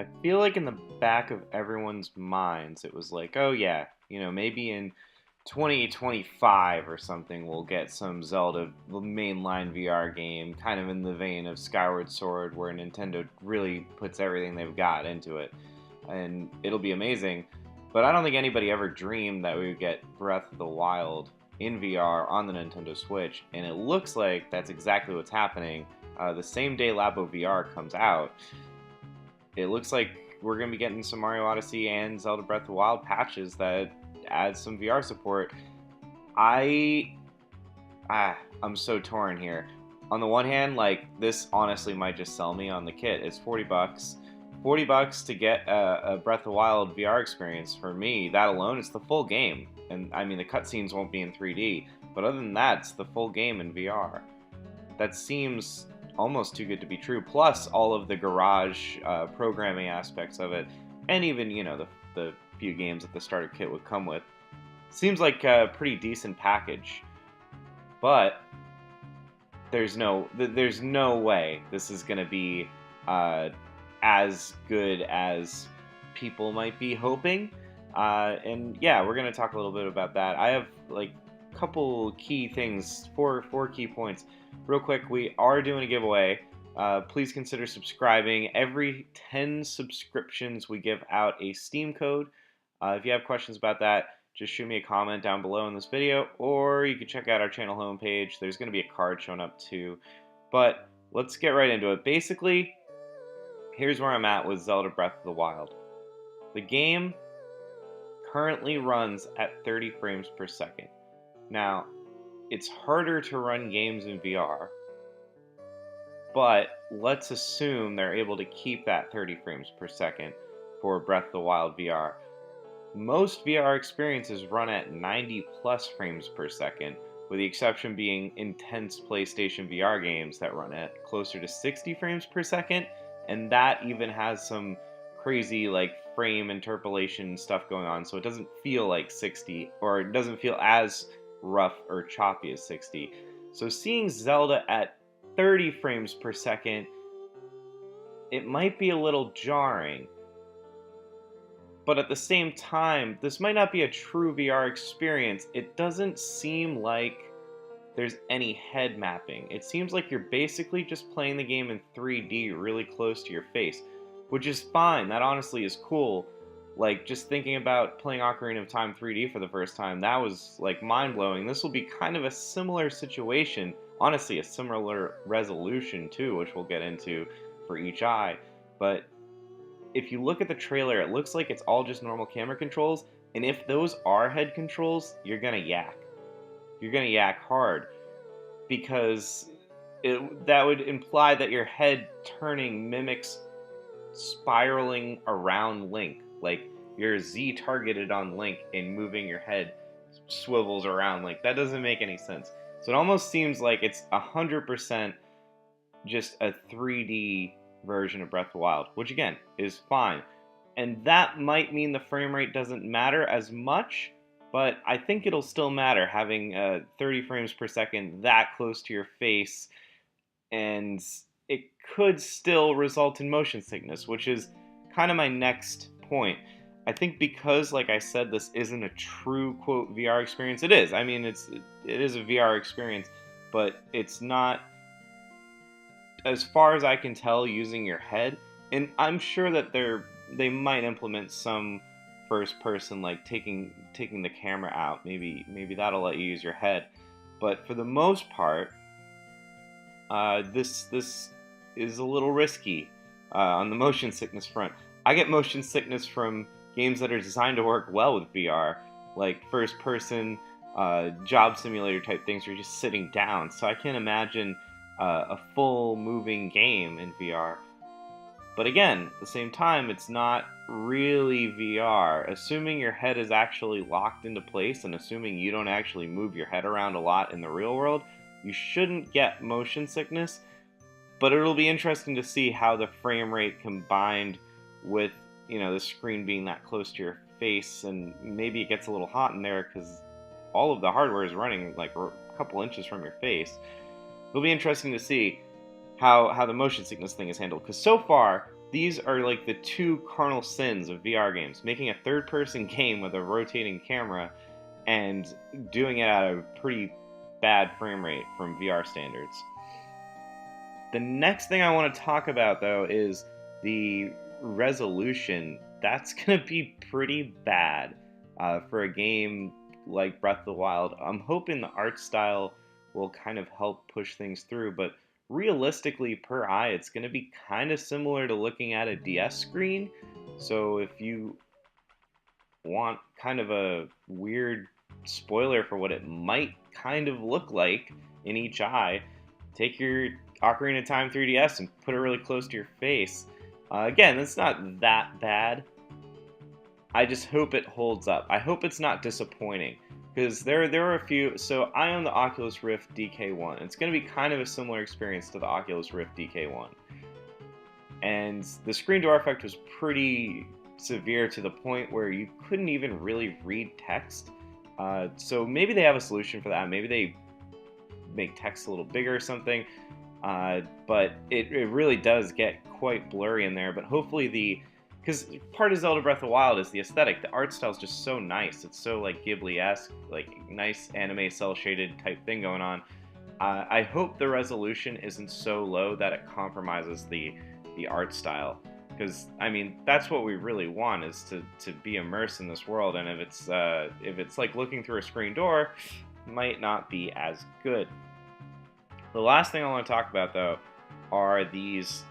I feel like in the back of everyone's minds, it was like, oh yeah, maybe in 2025 or something, we'll get some Zelda mainline VR game, kind of in the vein of Skyward Sword, where Nintendo really puts everything they've got into it. And it'll be amazing. But I don't think anybody ever dreamed that we would get Breath of the Wild in VR on the Nintendo Switch. And it looks like that's exactly what's happening. The same day Labo VR comes out, it looks like we're going to be getting some Mario Odyssey and Zelda Breath of the Wild patches that add some VR support. I I'm so torn here. On the one hand, like, this honestly might just sell me on the kit. It's 40 bucks. 40 bucks to get a Breath of the Wild VR experience. For me, that alone, it's the full game. And I mean, the cutscenes won't be in 3D, but other than that, it's the full game in VR. That seems almost too good to be true. Plus, all of the garage programming aspects of it, and even the few games that the starter kit would come with. Seems like a pretty decent package, but there's no way this is gonna be as good as people might be hoping. And yeah, we're gonna talk a little bit about that. I have like a couple key things, four key points. Real quick, we are doing a giveaway. Please consider subscribing. Every 10 subscriptions, we give out a Steam code. If you have questions about that, just shoot me a comment down below in this video, or you can check out our channel homepage. There's going to be a card showing up too. But let's get right into it. Basically, here's where I'm at with Zelda Breath of the Wild. The game currently runs at 30 frames per second. Now, it's harder to run games in VR, but let's assume they're able to keep that 30 frames per second for Breath of the Wild VR. Most VR experiences run at 90 plus frames per second, with the exception being intense PlayStation VR games that run at closer to 60 frames per second, and that even has some crazy like frame interpolation stuff going on, so it doesn't feel like 60, or it doesn't feel as rough or choppy as 60. So seeing Zelda at 30 frames per second, it might be a little jarring. But at the same time, this might not be a true VR experience. It doesn't seem like there's any head mapping. It seems like you're basically just playing the game in 3D really close to your face, which is fine. That honestly is cool. Like, just thinking about playing Ocarina of Time 3D for the first time, that was like mind-blowing. This will be kind of a similar situation. Honestly, a similar resolution too, which we'll get into for each eye. But if you look at the trailer, it looks like it's all just normal camera controls, and if those are head controls, you're gonna yak. You're gonna yak hard, because that would imply that your head turning mimics spiraling around Link. Like, you're Z targeted on Link and moving your head swivels around Link. That doesn't make any sense. So it almost seems like it's 100% just a 3D version of Breath of the Wild, which again is fine. And that might mean the frame rate doesn't matter as much, but I think it'll still matter having 30 frames per second that close to your face, and it could still result in motion sickness, which is kind of my next point. I think because, like I said, this isn't a true quote VR experience. It is. I mean, it is a VR experience, but it's not, as far as I can tell, using your head. And I'm sure that they might implement some first person, like taking the camera out. Maybe that'll let you use your head. But for the most part, this is a little risky on the motion sickness front. I get motion sickness from games that are designed to work well with VR, like first person job simulator type things where you're just sitting down. So I can't imagine a full moving game in VR. But again, at the same time, it's not really VR. Assuming your head is actually locked into place, and assuming you don't actually move your head around a lot in the real world, you shouldn't get motion sickness. But it'll be interesting to see how the frame rate combined with, the screen being that close to your face, and maybe it gets a little hot in there because all of the hardware is running like a couple inches from your face. It'll be interesting to see how the motion sickness thing is handled, because so far these are like the two cardinal sins of VR games: making a third-person game with a rotating camera and doing it at a pretty bad frame rate from VR standards. The next thing I want to talk about, though, is the resolution. That's going to be pretty bad for a game like Breath of the Wild. I'm hoping the art style will kind of help push things through, but realistically, per eye, it's going to be kind of similar to looking at a DS screen. So if you want kind of a weird spoiler for what it might kind of look like in each eye, take your Ocarina of Time 3DS and put it really close to your face. Again, it's not that bad. I just hope it holds up. I hope it's not disappointing, because there are a few. So I own the Oculus Rift DK1. It's going to be kind of a similar experience to the Oculus Rift DK1, and the screen door effect was pretty severe to the point where you couldn't even really read text. So maybe they have a solution for that. Maybe they make text a little bigger or something. But it really does get quite blurry in there. But hopefully because part of Zelda Breath of the Wild is the aesthetic. The art style is just so nice. It's so like Ghibli-esque, like nice anime cel-shaded type thing going on. I hope the resolution isn't so low that it compromises the art style. Because I mean, that's what we really want, is to be immersed in this world. And if it's like looking through a screen door, it might not be as good. The last thing I want to talk about, though, are these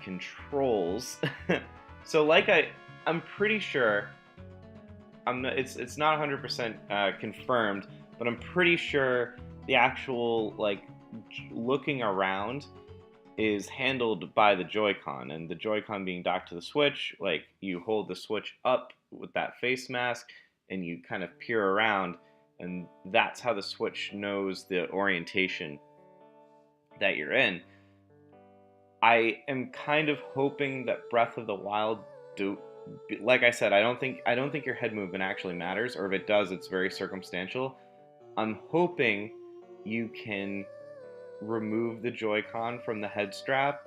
controls. So, like I'm pretty sure, it's not 100% confirmed, but I'm pretty sure the actual like looking around is handled by the Joy-Con, and the Joy-Con being docked to the Switch, like you hold the Switch up with that face mask, and you kind of peer around, and that's how the Switch knows the orientation that you're in. I am kind of hoping that Breath of the Wild like I said, I don't think your head movement actually matters, or if it does, it's very circumstantial. I'm hoping you can remove the Joy-Con from the head strap,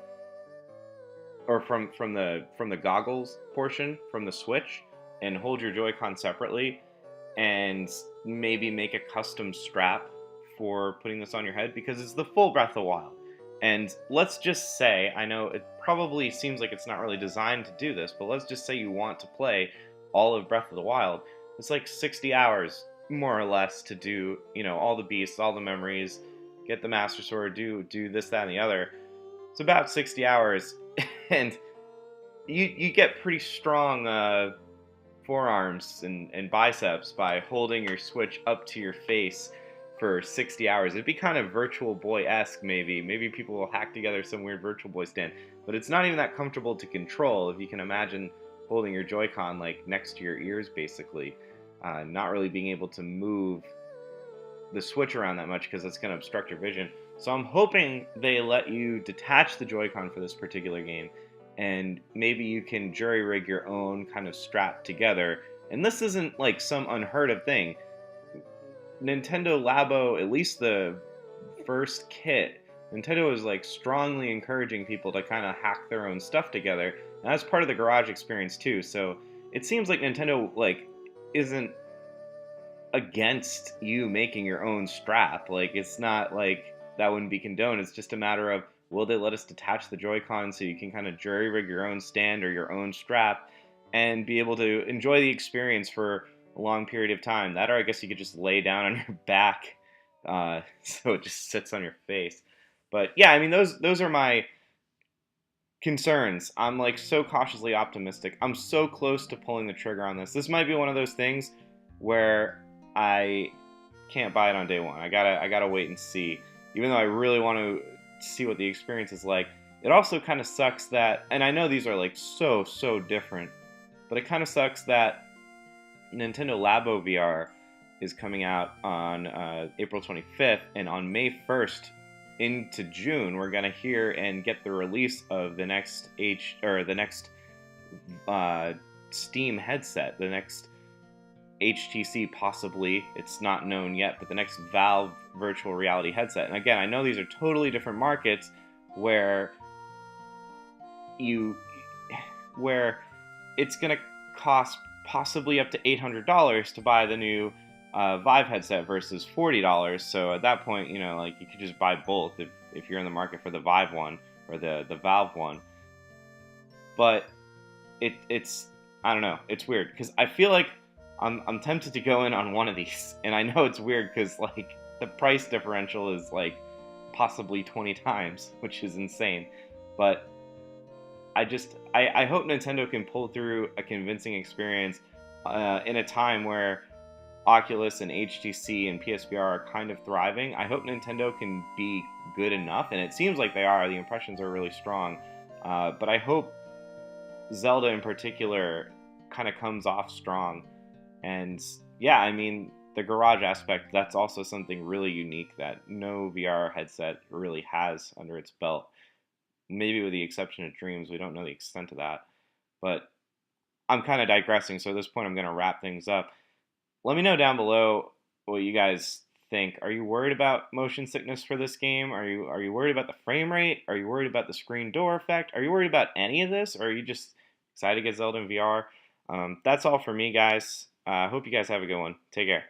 or from the goggles portion from the Switch, and hold your Joy-Con separately, and maybe make a custom strap for putting this on your head, because it's the full Breath of the Wild. And let's just say, I know it probably seems like it's not really designed to do this, but let's just say you want to play all of Breath of the Wild. It's like 60 hours, more or less, to do, all the beasts, all the memories, get the Master Sword, do this, that, and the other. It's about 60 hours, and you get pretty strong forearms and biceps by holding your Switch up to your face for 60 hours. It'd be kind of Virtual Boy-esque, maybe. Maybe people will hack together some weird Virtual Boy stand. But it's not even that comfortable to control, if you can imagine holding your Joy-Con like next to your ears, basically. Not really being able to move the Switch around that much, because it's going to obstruct your vision. So I'm hoping they let you detach the Joy-Con for this particular game, and maybe you can jury-rig your own kind of strap together. And this isn't like some unheard of thing. Nintendo Labo, at least the first kit, Nintendo is like strongly encouraging people to kind of hack their own stuff together. And that's part of the garage experience too. So it seems like Nintendo like isn't against you making your own strap. Like, it's not like that wouldn't be condoned. It's just a matter of, will they let us detach the Joy-Con so you can kind of jury rig your own stand or your own strap and be able to enjoy the experience for a long period of time. That, or I guess you could just lay down on your back so it just sits on your face. But yeah, I mean, those are my concerns. I'm like so cautiously optimistic. I'm so close to pulling the trigger on this. This might be one of those things where I can't buy it on day one. I gotta wait and see. Even though I really want to see what the experience is like. It also kind of sucks that, and I know these are like so different, but it kind of sucks that Nintendo Labo VR is coming out on April 25th, and on May 1st into June, we're gonna hear and get the release of the next Steam headset, the next HTC possibly, it's not known yet, but the next Valve virtual reality headset. And again, I know these are totally different markets where where it's going to cost possibly up to $800 to buy the new Vive headset versus $40. So at that point, like you could just buy both if you're in the market for the Vive one or the Valve one. But it's I don't know, it's weird because I feel like I'm tempted to go in on one of these, and I know it's weird because like the price differential is like possibly 20 times, which is insane. But I hope Nintendo can pull through a convincing experience in a time where Oculus and HTC and PSVR are kind of thriving. I hope Nintendo can be good enough, and it seems like they are. The impressions are really strong. But I hope Zelda in particular kind of comes off strong. And yeah, I mean, the garage aspect, that's also something really unique that no VR headset really has under its belt. Maybe with the exception of Dreams, we don't know the extent of that. But I'm kind of digressing, so at this point I'm going to wrap things up. Let me know down below what you guys think. Are you worried about motion sickness for this game? Are you worried about the frame rate? Are you worried about the screen door effect? Are you worried about any of this? Or are you just excited to get Zelda in VR? That's all for me, guys. I hope you guys have a good one. Take care.